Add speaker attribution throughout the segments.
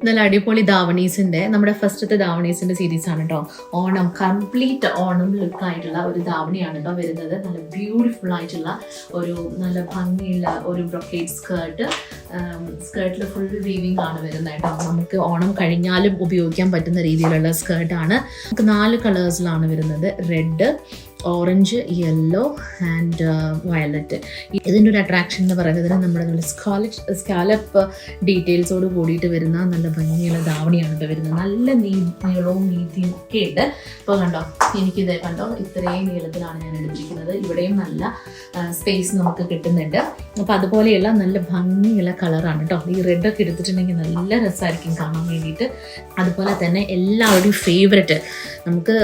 Speaker 1: നല്ല അടിപൊളി ധാവണീസിന്റെ നമ്മുടെ ഫസ്റ്റത്തെ ധാവണീസിന്റെ സീരീസ് ആണ് കേട്ടോ. ഓണം കംപ്ലീറ്റ് ഓണം ലുക്ക് ആയിട്ടുള്ള ഒരു ധാവണിയാണ് കേട്ടോ വരുന്നത്. നല്ല ബ്യൂട്ടിഫുൾ ആയിട്ടുള്ള ഒരു നല്ല ഭംഗിയുള്ള ഒരു ബ്രൊക്കേഡ് സ്കേർട്ടിൽ ഫുൾ വീവിംഗ് ആണ് വരുന്നത് കേട്ടോ. നമുക്ക് ഓണം കഴിഞ്ഞാലും ഉപയോഗിക്കാൻ പറ്റുന്ന രീതിയിലുള്ള സ്കേർട്ടാണ്. നമുക്ക് 4 കളേഴ്സിലാണ് വരുന്നത്. Red, orange, yellow and violet. ഇതിൻ്റെ ഒരു അട്രാക്ഷൻ എന്ന് പറയുന്നത് നമ്മുടെ നല്ല സ്കാലപ്പ് ഡീറ്റെയിൽസോട് കൂടിയിട്ട് വരുന്ന നല്ല ഭംഗിയുള്ള ധാവണിയാണ് ഇപ്പോൾ വരുന്നത്. നല്ല നീളവും വീതിയും ഒക്കെ ഉണ്ട്. ഇപ്പോൾ കണ്ടോ, എനിക്കിത് കണ്ടോ ഇത്രയും നീളത്തിലാണ് ഞാൻ എടുത്തിരിക്കുന്നത്. ഇവിടെയും നല്ല സ്പേസ് നമുക്ക് കിട്ടുന്നുണ്ട്. അപ്പോൾ അതുപോലെയുള്ള നല്ല ഭംഗിയുള്ള കളറാണ് കേട്ടോ. ഈ റെഡൊക്കെ എടുത്തിട്ടുണ്ടെങ്കിൽ നല്ല രസമായിരിക്കും കാണാൻ വേണ്ടിയിട്ട്. അതുപോലെ തന്നെ എല്ലാവരുടെയും ഫേവററ്റ്, നമുക്ക്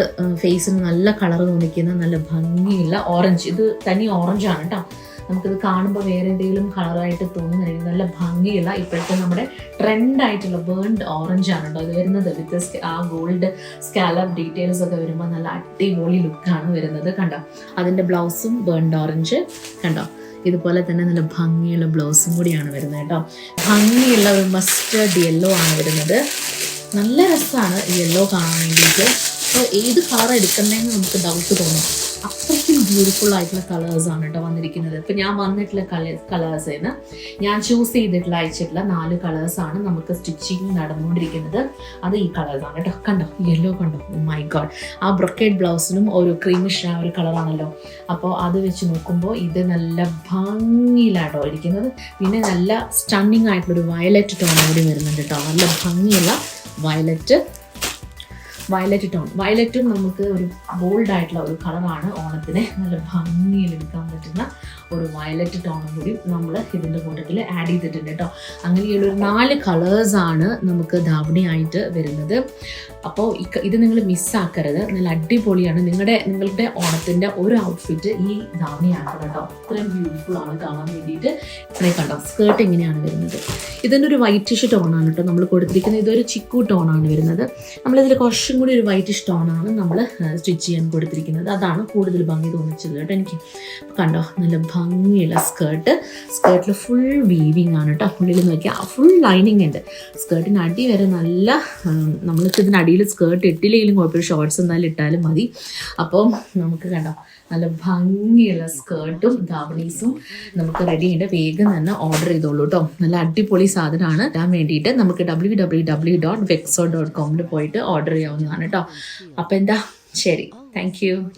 Speaker 1: ഫേസിന് നല്ല കളർ തോന്നിക്കുന്ന നല്ല ഭംഗിയുള്ള ഓറഞ്ച്. ഇത് തനി ഓറഞ്ചാണ് കേട്ടോ. നമുക്കിത് കാണുമ്പോൾ വേറെ എന്തെങ്കിലും കളറായിട്ട് തോന്നുന്നില്ല. നല്ല ഭംഗിയുള്ള ഇപ്പോഴത്തെ നമ്മുടെ ട്രെൻഡായിട്ടുള്ള ബേൺഡ് ഓറഞ്ചാണ് കേട്ടോ ഇത് വരുന്നത്. വിത്ത് ആ ഗോൾഡ് സ്കാലപ്പ് ഡീറ്റെയിൽസ് ഒക്കെ വരുമ്പോൾ നല്ല അടിപൊളി ലുക്കാണ് വരുന്നത്. കണ്ടോ, അതിൻ്റെ ബ്ലൗസും ബേൺഡ് ഓറഞ്ച് കണ്ടോ. ഇതുപോലെ തന്നെ നല്ല ഭംഗിയുള്ള ബ്ലൗസും കൂടിയാണ് വരുന്നത് കേട്ടോ. ഭംഗിയുള്ള ഒരു മസ്റ്റേർഡ് യെല്ലോ ആണ് വരുന്നത്. നല്ല രസമാണ് യെല്ലോ കാണാൻ വേണ്ടിയിട്ട്. അപ്പോൾ ഏത് കളർ എടുക്കുന്നതെന്ന് നമുക്ക് ഡൗട്ട് തോന്നും. അത്രയ്ക്കും ബ്യൂട്ടിഫുൾ ആയിട്ടുള്ള കളേഴ്സാണ് കേട്ടോ വന്നിരിക്കുന്നത്. ഇപ്പം ഞാൻ വന്നിട്ടുള്ള കളേഴ്സിന് ഞാൻ ചൂസ് ചെയ്തിട്ടുള്ള അയച്ചിട്ടുള്ള 4 കളേഴ്സാണ് നമുക്ക് സ്റ്റിച്ചിങ് നടന്നുകൊണ്ടിരിക്കുന്നത്. അത് ഈ കളേഴ്സാണ് കേട്ടോ. കണ്ടോ യെല്ലോ കണ്ടോ, മൈ ഗോഡ്. ആ ബ്രൊക്കേഡ് ബ്ലൗസിനും ഒരു ക്രീമിഷ് ആ ഒരു കളറാണല്ലോ. അപ്പോൾ അത് വെച്ച് നോക്കുമ്പോൾ ഇത് നല്ല ഭംഗിയിലാട്ടോ ഇരിക്കുന്നത്. പിന്നെ നല്ല സ്റ്റണ്ണിങ് ആയിട്ടുള്ളൊരു വയലറ്റ് ടോൺ കൂടി വരുന്നുണ്ട് കേട്ടോ. നല്ല ഭംഗിയുള്ള വയലറ്റ് ടോൺ. വയലറ്റും നമുക്ക് ഒരു ബോൾഡായിട്ടുള്ള ഒരു കളറാണ് ഓണത്തിന്. നല്ല ഭംഗിയിൽ എടുക്കാൻ പറ്റുന്ന ഒരു വയലറ്റ് ടോണും കൂടി നമ്മൾ ഇതിൻ്റെ കൂട്ടത്തിൽ ആഡ് ചെയ്തിട്ടുണ്ട് കേട്ടോ. അങ്ങനെയുള്ളൊരു 4 കളേഴ്സാണ് നമുക്ക് ധാവണിയായിട്ട് വരുന്നത്. അപ്പോൾ ഇത് നിങ്ങൾ മിസ്സാക്കരുത്. നല്ല അടിപൊളിയാണ്. നിങ്ങളുടെ ഓണത്തിൻ്റെ ഒരു ഔട്ട്ഫിറ്റ് ഈ ധാവണിയാക്കണം കേട്ടോ. അത്രയും ബ്യൂട്ടിഫുൾ ആണ് കാണാൻ വേണ്ടിയിട്ട്. ഇത്രയും കണ്ടോ സ്കേർട്ട് എങ്ങനെയാണ് വരുന്നത്. ഇതിൻ്റെ ഒരു വൈറ്റിഷ് ടോണാണ് കേട്ടോ നമ്മൾ കൊടുത്തിരിക്കുന്നത്. ഇതൊരു ചിക്കു ടോണാണ് വരുന്നത്. നമ്മളിതിൽ കുറച്ചും കൂടി ഒരു വൈറ്റിഷ് ടോണാണ് നമ്മൾ സ്റ്റിച്ച് ചെയ്യാൻ കൊടുത്തിരിക്കുന്നത്. അതാണ് കൂടുതൽ ഭംഗി തോന്നിച്ചത് കേട്ടോ എനിക്ക്. കണ്ടോ നല്ല ഭംഗിയുള്ള സ്കേർട്ടിൽ ഫുൾ വീവിങ് ആണ് കേട്ടോ. ഉള്ളിൽ നോക്കിയാൽ ഫുൾ ലൈനിങ് ഉണ്ട്. സ്കേർട്ടിന് അടി വരെ നല്ല, നമ്മൾക്ക് ഇതിനടിയിൽ സ്കേർട്ട് ഇട്ടില്ലെങ്കിലും കുഴപ്പമില്ല, ഷോർട്ട്സ് എന്തായാലും ഇട്ടാലും മതി. അപ്പോൾ നമുക്ക് കണ്ടോ നല്ല ഭംഗിയുള്ള സ്കേർട്ടും ധാവണീസും നമുക്ക് റെഡി ഉണ്ട്. വേഗം തന്നെ ഓർഡർ ചെയ്തോളൂ കേട്ടോ. നല്ല അടിപൊളി സാധനമാണ്. ഇടാൻ വേണ്ടിയിട്ട് നമുക്ക് www.vexo.com പോയിട്ട് ഓർഡർ ചെയ്യാവുന്നതാണ് കേട്ടോ. അപ്പോൾ എന്താ ശരി, താങ്ക് യു.